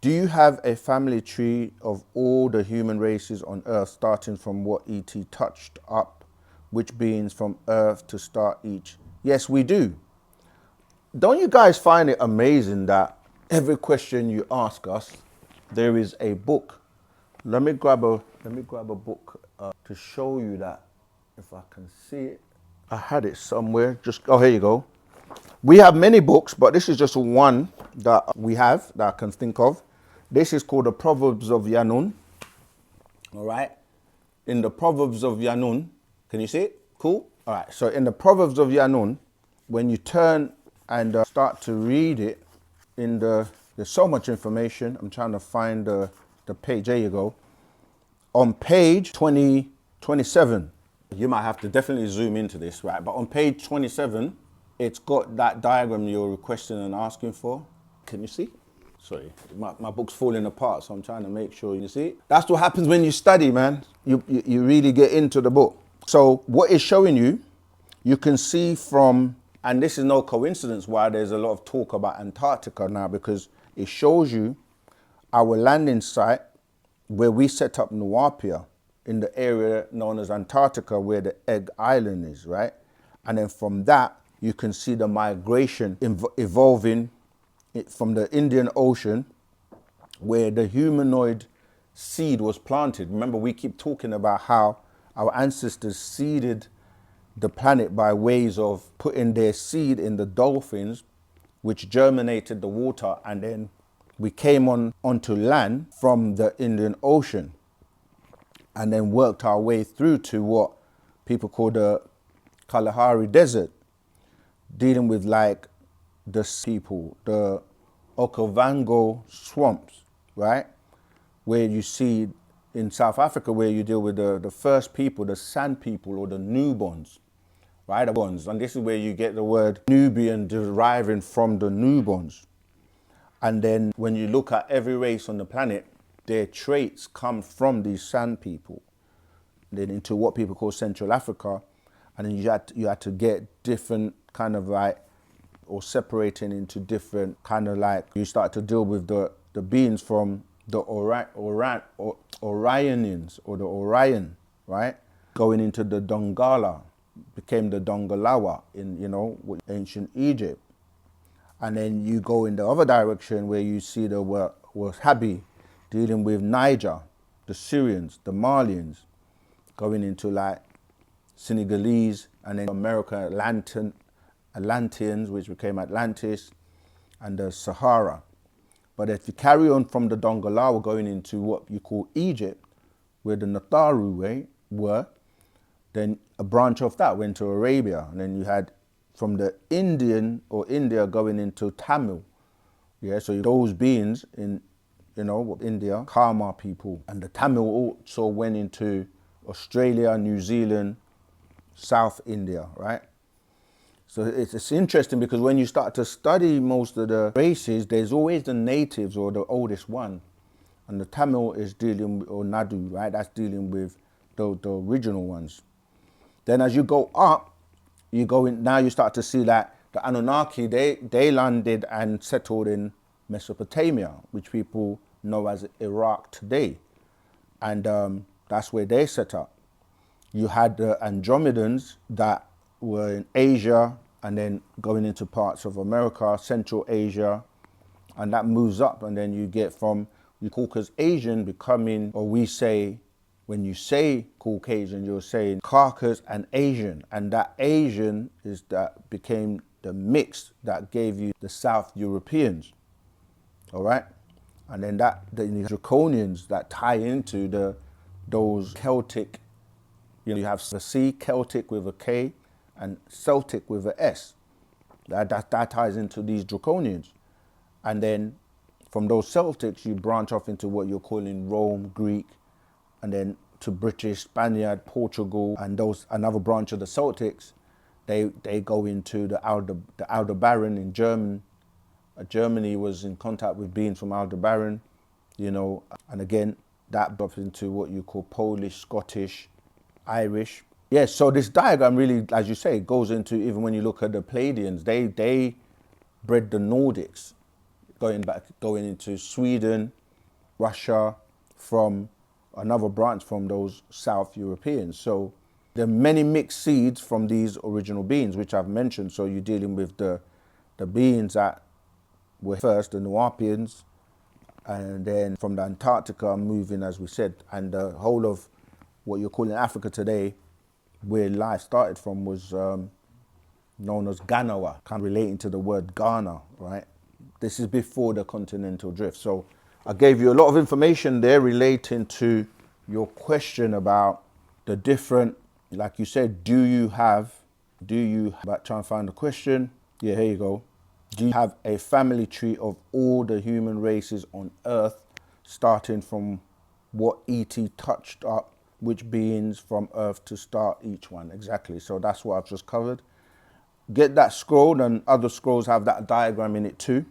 Do you have a family tree of all the human races on Earth, starting from what ET touched up, which beings from Earth to start each? Yes, we do. Don't you guys find it amazing that every question you ask us, there is a book? Let me grab a book to show you that, if I can see it. I had it somewhere. Here you go. We have many books, but this is just one that we have that I can think of. This is called the Proverbs of Yanun. All right. In the Proverbs of Yanun, can you see it? Cool. All right. So in the Proverbs of Yanun, when you turn and start to read it, there's so much information. I'm trying to find the page. There you go. On page 27, you might have to definitely zoom into this, right? But on page 27, it's got that diagram you're requesting and asking for. Can you see? Sorry, my book's falling apart, so I'm trying to make sure you see it. That's what happens when you study, man. You really get into the book. So what it's showing you, you can see from, and this is no coincidence why there's a lot of talk about Antarctica now, because it shows you our landing site where we set up Nuapia in the area known as Antarctica, where the Egg Island is, right? And then from that, you can see the migration evolving from the Indian Ocean, where the humanoid seed was planted. Remember, we keep talking about how our ancestors seeded the planet by ways of putting their seed in the dolphins, which germinated the water, and then we came onto land from the Indian Ocean and then worked our way through to what people call the Kalahari Desert, dealing with like the people, the Okavango swamps, right? Where you see in South Africa, where you deal with the first people, the Sand people or the newborns, right? The ones, and this is where you get the word Nubian deriving from the newborns. And then when you look at every race on the planet, their traits come from these Sand people, then into what people call Central Africa. And then you had to get different kind of like, or separating into different kind of like, you start to deal with the beings from the Orionians or the Orion, right? Going into the Dongala, became the Dongalawa in, ancient Egypt. And then you go in the other direction where you see the Wahhabi dealing with Niger, the Syrians, the Malians, going into like Senegalese, and then America, Atlanteans, which became Atlantis, and the Sahara. But if you carry on from the Dongalawa going into what you call Egypt, where the Natharu were, then a branch of that went to Arabia. And then you had from the Indian or India going into Tamil. Yeah, so those beings in, India, Karma people. And the Tamil also went into Australia, New Zealand, South India, right? So it's interesting because when you start to study most of the races, there's always the natives or the oldest one. And the Tamil is dealing with, or Nadu, right? That's dealing with the original ones. Then as you go up, now you start to see that the Anunnaki, they landed and settled in Mesopotamia, which people know as Iraq today. And that's where they set up. You had the Andromedans that were in Asia and then going into parts of America, Central Asia, and that moves up, and then you get from the Caucasus Asian becoming, or we say, when you say Caucasian, you're saying Caucasus and Asian, and that Asian is that became the mix that gave you the South Europeans, all right? And then the Draconians that tie into those Celtic, you have the C, Celtic with a K, and Celtic with a S. That ties into these Draconians. And then from those Celtics, you branch off into what you're calling Rome, Greek, and then to British, Spaniard, Portugal, and another branch of the Celtics, they go into the Aldebaran in German. Germany was in contact with beings from Aldebaran, and again, that drops into what you call Polish, Scottish, Irish. Yes, so this diagram really, as you say, goes into, even when you look at the Pleiadians, they bred the Nordics, going into Sweden, Russia, from another branch from those South Europeans. So there are many mixed seeds from these original beings, which I've mentioned. So you're dealing with the beings that were first, the Nuapians, and then from the Antarctica moving, as we said, and the whole of what you're calling Africa today, where life started from, was known as Ganawa, kind of relating to the word Ghana, right? This is before the continental drift. So I gave you a lot of information there relating to your question about the different, like you said, do you have, about trying to find the question. Yeah, here you go. Do you have a family tree of all the human races on Earth, starting from what ET touched up, which beings from Earth to start each one? Exactly. So that's what I've just covered. Get that scroll, and other scrolls have that diagram in it too.